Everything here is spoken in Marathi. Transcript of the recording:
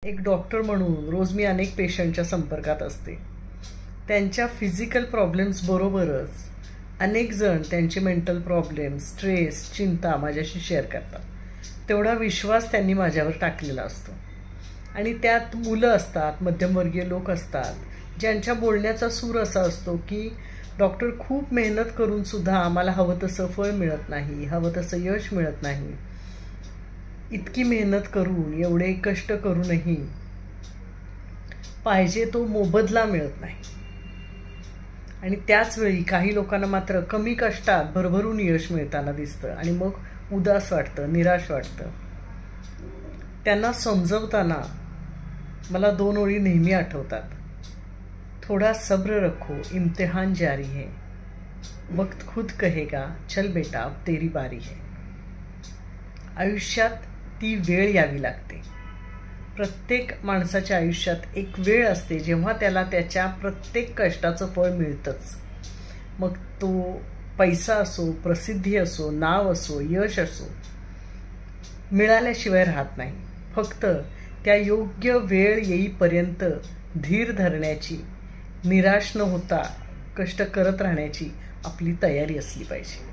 एक डॉक्टर म्हणून रोज मी अनेक पेशंटच्या संपर्कात असते. त्यांच्या फिजिकल प्रॉब्लेम्स बरोबरच अनेक जण त्यांचे मेंटल प्रॉब्लेम्स, स्ट्रेस, चिंता माझ्याशी शेअर करतात. तेवढा विश्वास त्यांनी माझ्यावर टाकलेला असतो. आणि त्यात मुलं असतात, मध्यमवर्गीय लोक असतात, ज्यांच्या बोलण्याचा सूर असा असतो की डॉक्टर खूप मेहनत करून सुद्धा आम्हाला हवं तसं फळ मिळत नाही, हवं तसं यश मिळत नाही. इतकी मेहनत करून, एवढे कष्ट करूनही पाहिजे तो मोबदला मिळत नाही. आणि त्याच वेळी काही लोकांना मात्र कमी कष्टात भरभरून यश मिळताना दिसतं आणि मग उदास वाटतं, निराश वाटतं. त्यांना समजवताना मला 2 ओळी नेहमी आठवतात. थोडा सब्र रखो, इम्तिहान जारी है, वक्त खुद कहेगा चल बेटा अब तेरी बारी है. आयुष्यात ती वेळ यावी लागते. प्रत्येक माणसाच्या आयुष्यात एक वेळ असते जेव्हा त्याला त्याच्या प्रत्येक कष्टाचं फळ मिळतंच. मग तो पैसा असो, प्रसिद्धी असो, नाव असो, यश असो, मिळाल्याशिवाय राहत नाही. फक्त त्या योग्य वेळ येईपर्यंत धीर धरण्याची, निराश न होता कष्ट करत राहण्याची आपली तयारी असली पाहिजे.